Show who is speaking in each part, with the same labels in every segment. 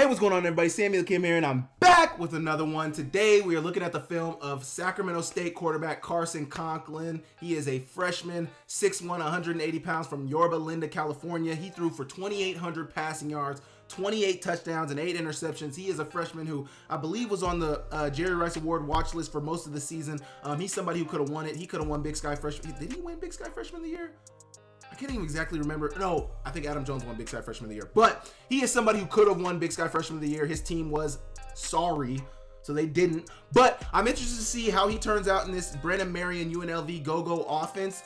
Speaker 1: Hey, what's going on, everybody? Samuel Akem here, and I'm back with another one. Today, we are looking at the film of Sacramento State quarterback Carson Conklin. He is a freshman, 6'1", 180 pounds from Yorba Linda, California. He threw for 2,800 passing yards, 28 touchdowns, and 8 interceptions. He is a freshman who I believe was on the Jerry Rice Award watch list for most of the season. He's somebody who could have won it. He could have won Big Sky Freshman. Did he win Big Sky Freshman of the Year? I can't even exactly remember. No, I think Adam Jones won Big Sky Freshman of the Year. But he is somebody who could have won Big Sky Freshman of the Year. His team was sorry, so they didn't. But I'm interested to see how he turns out in this Brennan Marion UNLV go-go offense.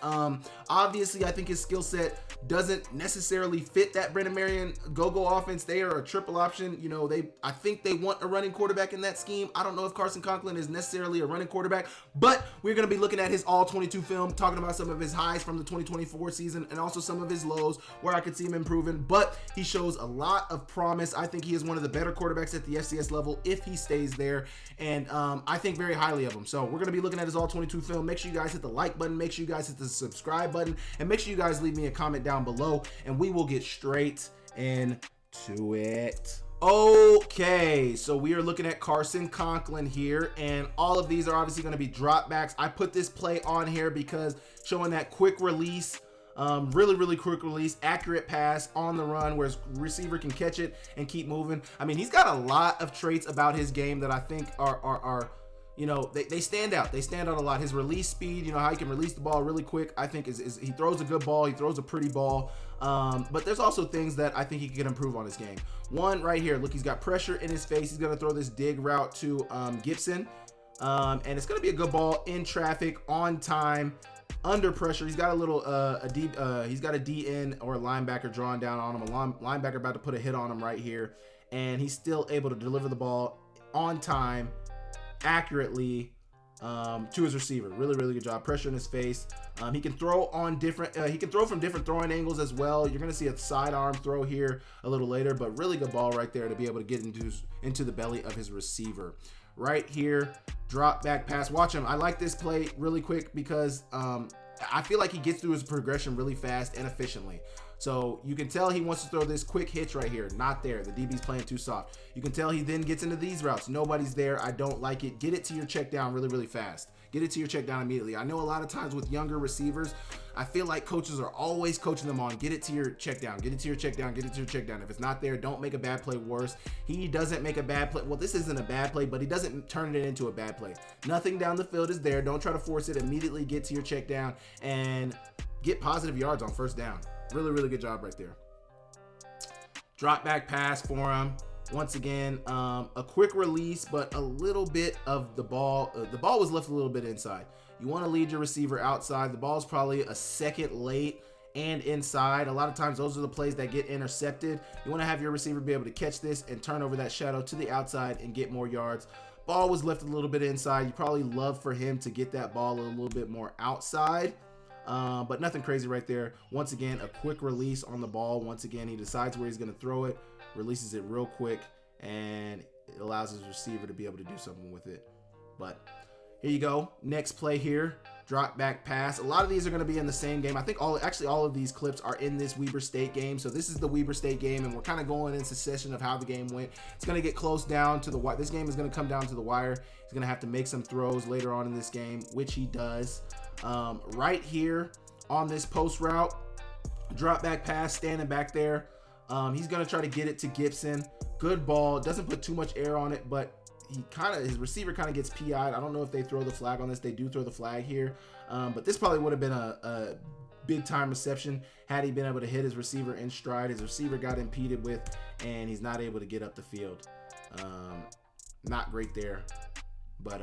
Speaker 1: Obviously, I think his skill set doesn't necessarily fit that Brennan Marion go-go offense. They are a triple option. You know, I think they want a running quarterback in that scheme. I don't know if Carson Conklin is necessarily a running quarterback, but we're going to be looking at his all-22 film, talking about some of his highs from the 2024 season and also some of his lows where I could see him improving, but he shows a lot of promise. I think he is one of the better quarterbacks at the FCS level if he stays there, and I think very highly of him. So we're going to be looking at his all-22 film. Make sure you guys hit the like button, make sure you guys hit the subscribe button, and make sure you guys leave me a comment down below, and we will get straight into it. Okay, so we are looking at Carson Conklin here, and all of these are obviously going to be dropbacks. I put this play on here because showing that quick release, really quick release, accurate pass on the run where his receiver can catch it and keep moving. I mean, he's got a lot of traits about his game that I think are you know, they stand out. They stand out a lot. His release speed, you know, how he can release the ball really quick, I think is he throws a good ball. He throws a pretty ball. But there's also things that I think he can improve on his game. One right here, look, he's got pressure in his face. He's going to throw this dig route to Gibson. And it's going to be a good ball in traffic, on time, under pressure. He's got a little he's got a DN or a linebacker drawing down on him. A linebacker about to put a hit on him right here. And he's still able to deliver the ball on time, accurately, to his receiver. Really good job. Pressure in his face. He can throw on different he can throw from different throwing angles as well. You're going to see a sidearm throw here a little later, but really good ball right there to be able to get into the belly of his receiver. Right here, drop back pass. Watch him. I like this play really quick because I feel like he gets through his progression really fast and efficiently. So you can tell he wants to throw this quick hitch right here. Not there. The DB's playing too soft. You can tell he then gets into these routes. Nobody's there. I don't like it. Get it to your check down really fast. Get it to your check down immediately. I know a lot of times with younger receivers, I feel like coaches are always coaching them on get it to your check down, get it to your check down, get it to your check down. If it's not there, don't make a bad play worse. He doesn't make a bad play. Well, this isn't a bad play, but he doesn't turn it into a bad play. Nothing down the field is there. Don't try to force it. Immediately get to your check down and get positive yards on first down. Really good job right there. Drop back pass for him. Once again, a quick release, but a little bit of the ball. The ball was left a little bit inside. You want to lead your receiver outside. The ball's probably a second late and inside. A lot of times those are the plays that get intercepted. You want to have your receiver be able to catch this and turn over that shadow to the outside and get more yards. Ball was left a little bit inside. You probably love for him to get that ball a little bit more outside. But nothing crazy right there. Once again, a quick release on the ball. Once again, he decides where he's going to throw it, releases it real quick, and it allows his receiver to be able to do something with it. But here you go. Next play here, drop back pass. A lot of these are going to be in the same game. I think all of these clips are in this Weber State game. So this is the Weber State game, and we're kind of going in succession of how the game went. It's going to get close down to the wire. This game is going to come down to the wire. He's going to have to make some throws later on in this game, which he does. Right here on this post route, drop back pass, standing back there. He's going to try to get it to Gibson. Good ball. Doesn't put too much air on it, but his receiver kind of gets PI'd. I don't know if they throw the flag on this. They do throw the flag here. But this probably would have been a big time reception had he been able to hit his receiver in stride. His receiver got impeded with, and he's not able to get up the field. Not great there, but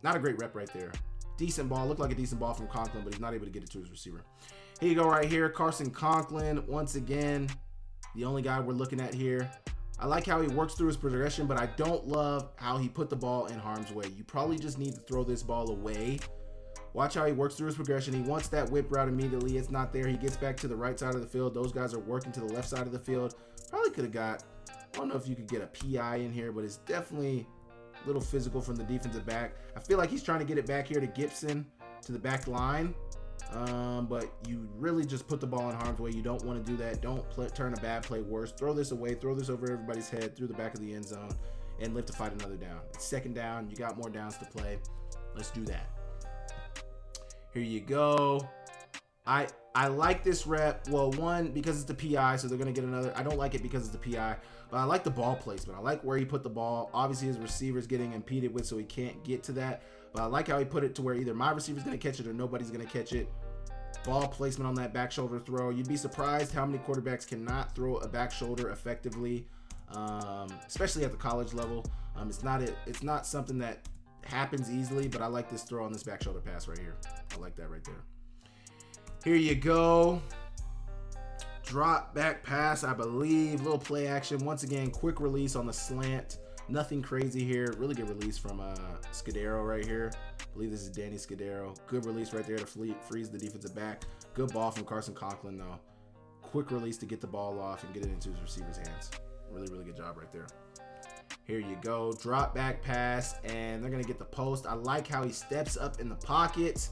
Speaker 1: not a great rep right there. Decent ball. Looked like a decent ball from Conklin, but he's not able to get it to his receiver. Here you go right here. Carson Conklin, once again, the only guy we're looking at here. I like how he works through his progression, but I don't love how he put the ball in harm's way. You probably just need to throw this ball away. Watch how he works through his progression. He wants that whip route immediately. It's not there. He gets back to the right side of the field. Those guys are working to the left side of the field. Probably could have got, I don't know if you could get a PI in here, but it's definitely a little physical from the defensive back. I feel like he's trying to get it back here to Gibson, to the back line. But you really just put the ball in harm's way. You don't want to do that. Don't turn a bad play worse. Throw this away. Throw this over everybody's head through the back of the end zone and live to fight another down. It's second down. You got more downs to play. Let's do that. Here you go. I like this rep. Well, one, because it's the PI, so they're going to get another. I don't like it because it's the PI, but I like the ball placement. I like where he put the ball. Obviously, his receiver's getting impeded with, so he can't get to that. But I like how he put it to where either my receiver's going to catch it or nobody's going to catch it. Ball placement on that back shoulder throw. You'd be surprised how many quarterbacks cannot throw a back shoulder effectively, especially at the college level. It's not something that happens easily, but I like this throw on this back shoulder pass right here. I like that right there. Here you go. Drop back pass, I believe. Little play action. Once again, quick release on the slant. Nothing crazy here. Really good release from Scudero right here. I believe this is Danny Scudero. Good release right there to freeze the defensive back. Good ball from Carson Conklin, though. Quick release to get the ball off and get it into his receiver's hands. Really, really good job right there. Here you go. Drop back pass, and they're going to get the post. I like how he steps up in the pocket.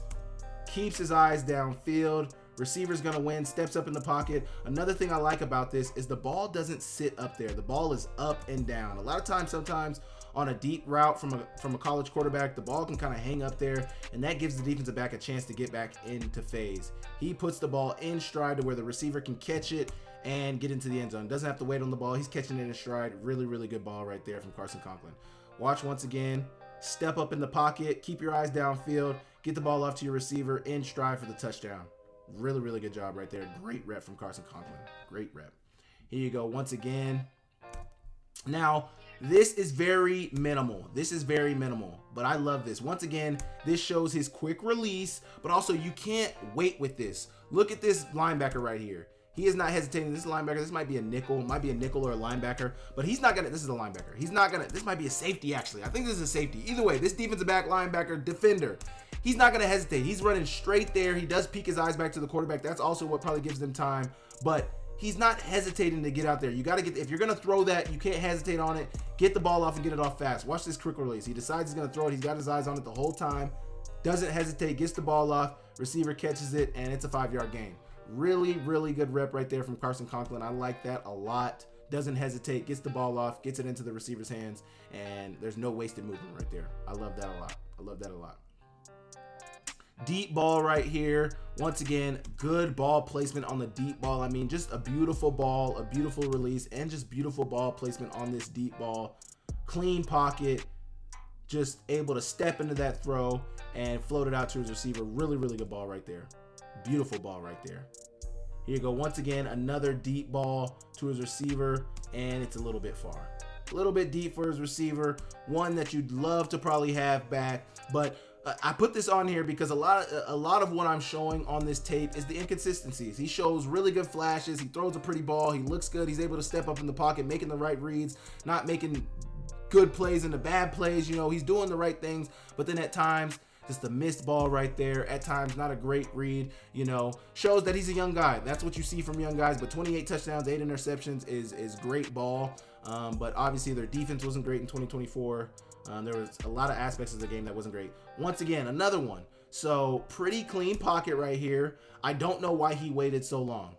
Speaker 1: Keeps his eyes downfield. Receiver's going to win, steps up in the pocket. Another thing I like about this is the ball doesn't sit up there. The ball is up and down. A lot of times, sometimes on a deep route from a college quarterback, the ball can kind of hang up there, and that gives the defensive back a chance to get back into phase. He puts the ball in stride to where the receiver can catch it and get into the end zone. Doesn't have to wait on the ball. He's catching it in stride. Really, really good ball right there from Carson Conklin. Watch once again. Step up in the pocket. Keep your eyes downfield. Get the ball off to your receiver in stride for the touchdown. Really, really good job right there. Great rep from Carson Conklin. Great rep. Here you go once again. Now, this is very minimal. But I love this. Once again, this shows his quick release, but also you can't wait with this. Look at this linebacker right here. He is not hesitating. This linebacker, this might be a nickel or a linebacker, but he's not gonna, this is a linebacker. This might be a safety actually. I think this is a safety. Either way, this defensive back, linebacker, defender, he's not gonna hesitate. He's running straight there. He does peek his eyes back to the quarterback. That's also what probably gives them time, but he's not hesitating to get out there. You gotta get, if you're gonna throw that, you can't hesitate on it. Get the ball off and get it off fast. Watch this quick release. He decides he's gonna throw it. He's got his eyes on it the whole time. Doesn't hesitate, gets the ball off, receiver catches it, and it's a 5-yard gain. Really, really good rep right there from Carson Conklin. I like that a lot. Doesn't hesitate, gets the ball off, gets it into the receiver's hands, and there's no wasted movement right there. I love that a lot. Deep ball right here. Once again, good ball placement on the deep ball. I mean, just a beautiful ball, a beautiful release, and just beautiful ball placement on this deep ball. Clean pocket, just able to step into that throw and float it out to his receiver. Really, really good ball right there. Beautiful ball right there. Here you go. Once again, another deep ball to his receiver, and it's a little bit far. A little bit deep for his receiver. One that you'd love to probably have back, but I put this on here because a lot of what I'm showing on this tape is the inconsistencies. He shows really good flashes. He throws a pretty ball. He looks good. He's able to step up in the pocket, making the right reads, not making good plays into bad plays. You know, he's doing the right things, but then at times, just a missed ball right there. At times, not a great read, you know, shows that he's a young guy. That's what you see from young guys, but 28 touchdowns, 8 interceptions is great ball. But obviously their defense wasn't great in 2024. There was a lot of aspects of the game that wasn't great. Once again, another one. So pretty clean pocket right here. I don't know why he waited so long.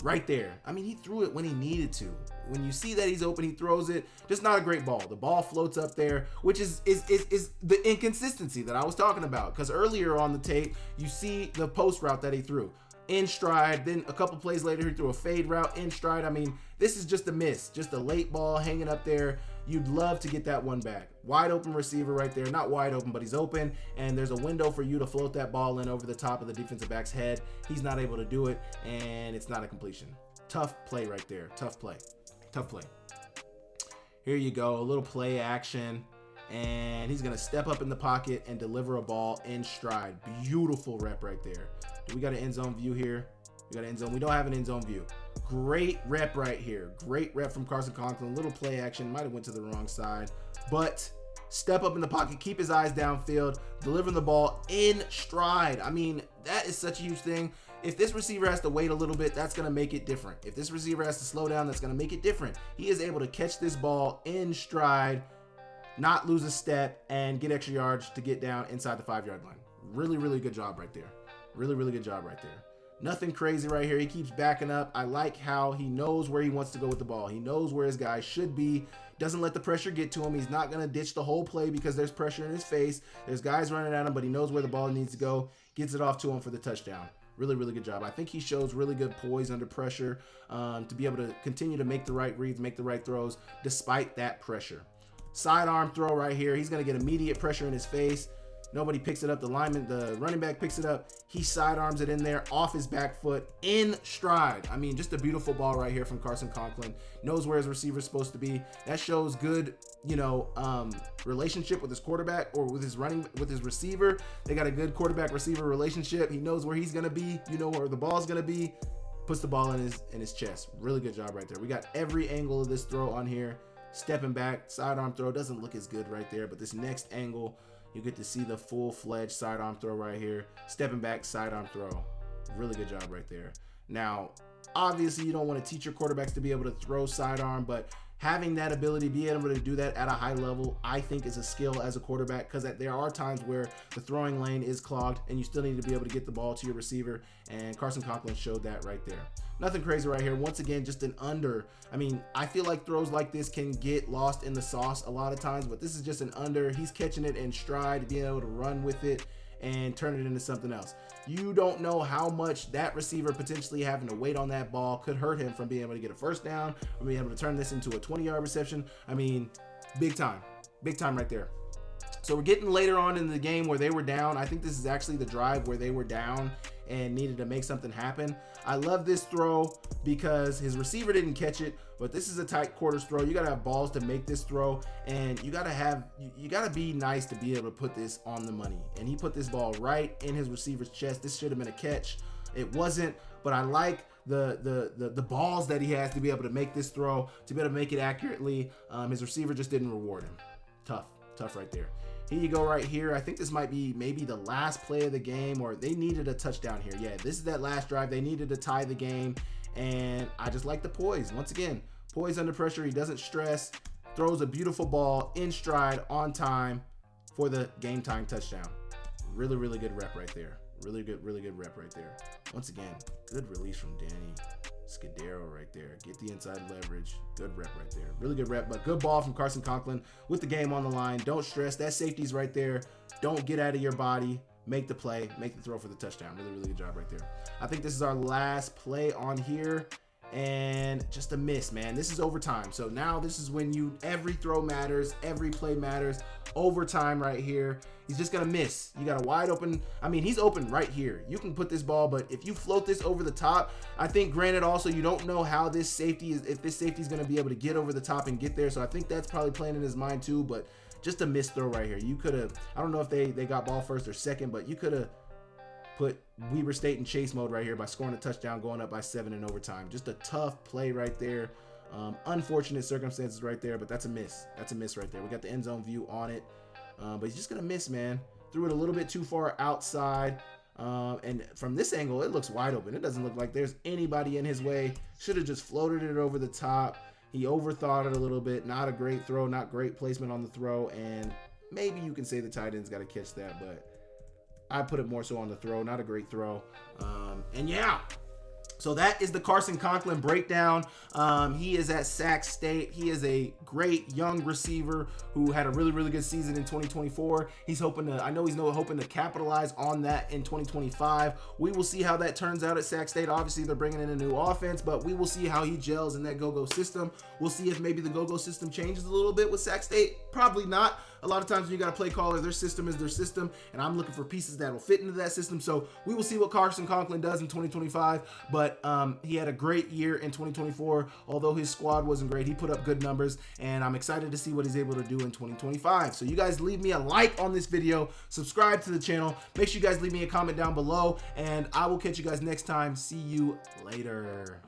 Speaker 1: Right there. I mean, he threw it when he needed to. When you see that he's open, he throws it. Just not a great ball. The ball floats up there, which is the inconsistency that I was talking about. Because earlier on the tape, you see the post route that he threw. In stride, then a couple plays later, he threw a fade route in stride. I mean, this is just a miss. Just a late ball hanging up there. You'd love to get that one back. Wide open receiver right there. Not wide open, but he's open. And there's a window for you to float that ball in over the top of the defensive back's head. He's not able to do it, and it's not a completion. Tough play right there. Tough play. Here you go. A little play action. And he's going to step up in the pocket and deliver a ball in stride. Beautiful rep right there. Do we got an end zone view here? We got an end zone. We don't have an end zone view. Great rep right here. Great rep from Carson Conklin. Little play action. Might have went to the wrong side. But step up in the pocket. Keep his eyes downfield. Delivering the ball in stride. I mean, that is such a huge thing. If this receiver has to wait a little bit, that's going to make it different. If this receiver has to slow down, that's going to make it different. He is able to catch this ball in stride, not lose a step, and get extra yards to get down inside the 5-yard line. Really, really good job right there. Really, really good job right there. Nothing crazy right here. He keeps backing up. I like how he knows where he wants to go with the ball. He knows where his guy should be. Doesn't let the pressure get to him. He's not going to ditch the whole play because there's pressure in his face. There's guys running at him, but he knows where the ball needs to go. Gets it off to him for the touchdown. Really, really good job. I think he shows really good poise under pressure to be able to continue to make the right reads, make the right throws despite that pressure. Sidearm throw right here. He's going to get immediate pressure in his face. Nobody picks it up. The running back picks it up. He sidearms it in there off his back foot in stride. I mean, just a beautiful ball right here from Carson Conklin. Knows where his receiver's supposed to be. That shows good, relationship with his quarterback or with his receiver. They got a good quarterback receiver relationship. He knows where he's gonna be. Where the ball's gonna be. Puts the ball in his chest. Really good job right there. We got every angle of this throw on here. Stepping back, sidearm throw doesn't look as good right there, but this next angle, you get to see the full-fledged sidearm throw right here. Stepping back, sidearm throw. Really good job right there. Now, obviously, you don't want to teach your quarterbacks to be able to throw sidearm, but having that ability, being able to do that at a high level, I think is a skill as a quarterback, because there are times where the throwing lane is clogged and you still need to be able to get the ball to your receiver, and Carson Conklin showed that right there. Nothing crazy right here. Once again, just an under. I mean, I feel like throws like this can get lost in the sauce a lot of times, but this is just an under. He's catching it in stride, being able to run with it and turn it into something else. You don't know how much that receiver potentially having to wait on that ball could hurt him from being able to get a first down or being able to turn this into a 20-yard reception. I mean, big time right there. So we're getting later on in the game where they were down. I think this is actually the drive where they were down and needed to make something happen. I love this throw because his receiver didn't catch it, but this is a tight quarters throw. You gotta have balls to make this throw, and you gotta be nice to be able to put this on the money. And he put this ball right in his receiver's chest. This should have been a catch. It wasn't, but I like the balls that he has to be able to make this throw, to be able to make it accurately. His receiver just didn't reward him. Tough right there. Here you go right here. I think this might be maybe the last play of the game, or they needed a touchdown here. Yeah, this is that last drive. They needed to tie the game, and I just like the poise. Once again, poise under pressure. He doesn't stress. Throws a beautiful ball in stride on time for the game time touchdown. Really, really good rep right there. Really good rep right there. Once again, good release from Danny Scudero right there. Get the inside leverage. Good rep right there. Really good rep, but good ball from Carson Conklin with the game on the line. Don't stress. That safety's right there. Don't get out of your body. Make the play. Make the throw for the touchdown. Really, really good job right there. I think this is our last play on here. And just a miss, man. This is overtime. So now this is when every throw matters. Every play matters. Overtime right here. He's just going to miss. You got a wide open. I mean, he's open right here. You can put this ball, but if you float this over the top, I think granted also you don't know how this safety is, if this safety is going to be able to get over the top and get there. So I think that's probably playing in his mind too, but just a missed throw right here. You could have, I don't know if they got ball first or second, but you could have put Weber State in chase mode right here by scoring a touchdown, going up by 7 in overtime. Just a tough play right there. Unfortunate circumstances right there, but that's a miss. That's a miss right there. We got the end zone view on it, but he's just gonna miss, man. Threw it a little bit too far outside, and from this angle, it looks wide open. It doesn't look like there's anybody in his way. Should have just floated it over the top. He overthought it a little bit. Not a great throw, not great placement on the throw, and maybe you can say the tight end's got to catch that, but I put it more so on the throw. Not a great throw. And yeah, so that is the Carson Conklin breakdown. He is at Sac State. He is a great young receiver who had a really, really good season in 2024. He's hoping to capitalize on that in 2025. We will see how that turns out at Sac State. Obviously, they're bringing in a new offense, but we will see how he gels in that go-go system. We'll see if maybe the go-go system changes a little bit with Sac State. Probably not. A lot of times when you got a play caller, their system is their system, and I'm looking for pieces that will fit into that system. So we will see what Carson Conklin does in 2025, but he had a great year in 2024. Although his squad wasn't great, he put up good numbers, and I'm excited to see what he's able to do in 2025. So you guys leave me a like on this video, subscribe to the channel, make sure you guys leave me a comment down below, and I will catch you guys next time. See you later.